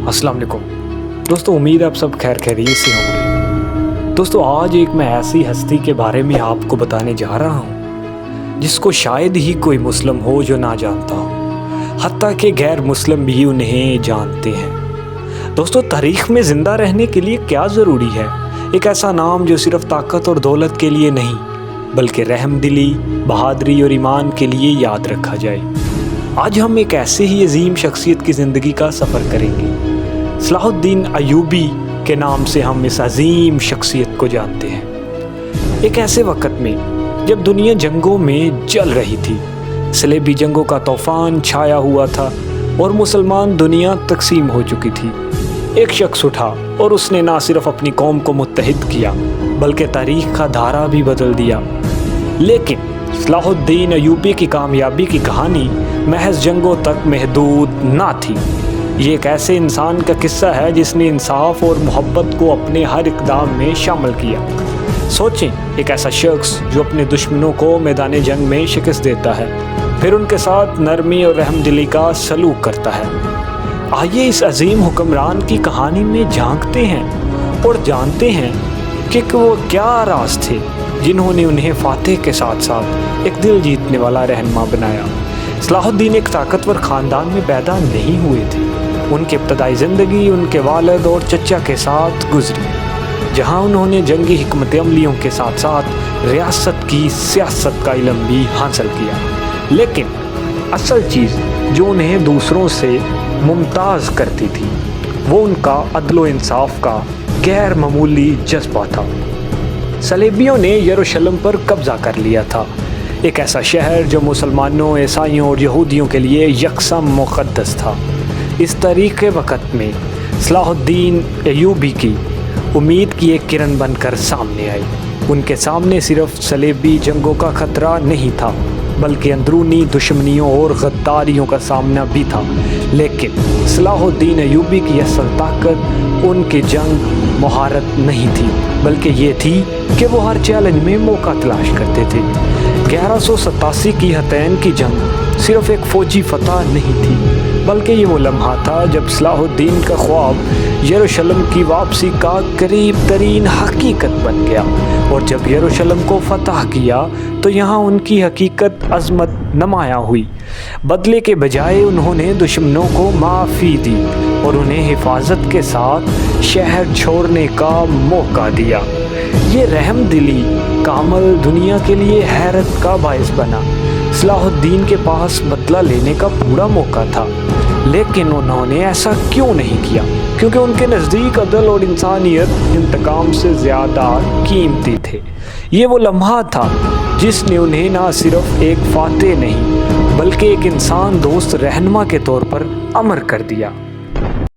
अस्सलाम वालेकुम दोस्तों, उम्मीद है आप सब खैर खैरियत से होंगे। दोस्तों, आज एक मैं ऐसी हस्ती के बारे में आपको बताने जा रहा हूँ जिसको शायद ही कोई मुस्लिम हो जो ना जानता हो, हत्ता कि गैर मुस्लिम भी उन्हें जानते हैं। दोस्तों, तारीख़ में ज़िंदा रहने के लिए क्या ज़रूरी है? एक ऐसा नाम जो सिर्फ़ ताकत और दौलत के लिए नहीं बल्कि रहमदिली, बहादुरी और ईमान के लिए याद रखा जाए। आज हम एक ऐसे ही अजीम शख्सियत की ज़िंदगी का सफ़र करेंगे। सलाहुद्दीन अय्यूबी के नाम से हम इस अजीम शख्सियत को जानते हैं। एक ऐसे वक़्त में जब दुनिया जंगों में जल रही थी, सलेबी जंगों का तूफ़ान छाया हुआ था और मुसलमान दुनिया तकसीम हो चुकी थी, एक शख्स उठा और उसने ना सिर्फ अपनी कौम को मुत्तहिद किया बल्कि तारीख़ का धारा भी बदल दिया। लेकिन सलाहुद्दीन अय्यूबी की कामयाबी की कहानी महज जंगों तक महदूद ना थी। ये एक ऐसे इंसान का किस्सा है जिसने इंसाफ और मोहब्बत को अपने हर इक़दाम में शामिल किया। सोचें, एक ऐसा शख्स जो अपने दुश्मनों को मैदान जंग में शिकस्त देता है, फिर उनके साथ नरमी और रहमदिली का सलूक करता है। आइए इस अजीम हुक्मरान की कहानी में झांकते हैं और जानते हैं कि वो क्या राज थे जिन्होंने उन्हें फातेह के साथ साथ एक दिल जीतने वाला रहनुमा बनाया। सलाहुद्दीन एक ताकतवर ख़ानदान में पैदा नहीं हुए थे। उनकी इब्तदाई ज़िंदगी उनके वालिद और चचा के साथ गुजरी, जहां उन्होंने जंगी हिकमत अमलियों के साथ साथ रियासत की सियासत का इल्म भी हासिल किया। लेकिन असल चीज़ जो उन्हें दूसरों से मुमताज़ करती थी वो उनका अदल व इंसाफ का गैर मामूली जज्बा था। सलेबियों ने यरूशलेम पर कब्ज़ा कर लिया था, एक ऐसा शहर जो मुसलमानों, ईसाइयों और यहूदियों के लिए यकसम मुक़द्दस था। इस तारीख़ के वक़्त में सलाहुद्दीन अय्यूबी की उम्मीद की एक किरण बनकर सामने आई। उनके सामने सिर्फ सलेबी जंगों का ख़तरा नहीं था बल्कि अंदरूनी दुश्मनियों और गद्दारियों का सामना भी था। लेकिन सलाहुद्दीन अय्यूबी की असल ताकत उनकी जंग महारत नहीं थी बल्कि ये थी कि वो हर चैलेंज में मौका तलाश करते थे। 1187 की हतैन की जंग सिर्फ एक फ़ौजी फतह नहीं थी बल्कि ये वो लम्हा था जब सलाहुद्दीन का ख्वाब यरूशलेम की वापसी का करीब तरीन हकीकत बन गया। और जब यरूशलेम को फतह किया तो यहाँ उनकी हकीकत अज़मत नुमायाँ हुई। बदले के बजाय उन्होंने दुश्मनों को माफ़ी दी और उन्हें हिफाजत के साथ शहर छोड़ने का मौका दिया। ये रहमदिली का अमल दुनिया के लिए हैरत का बायस बना। सलाहुद्दीन के पास बदला लेने का पूरा मौका था, लेकिन उन्होंने ऐसा क्यों नहीं किया? क्योंकि उनके नज़दीक अदल और इंसानियत इंतकाम से ज़्यादा कीमती थे। ये वो लम्हा था जिसने उन्हें ना सिर्फ एक फातेह नहीं बल्कि एक इंसान दोस्त रहनुमा के तौर पर अमर कर दिया।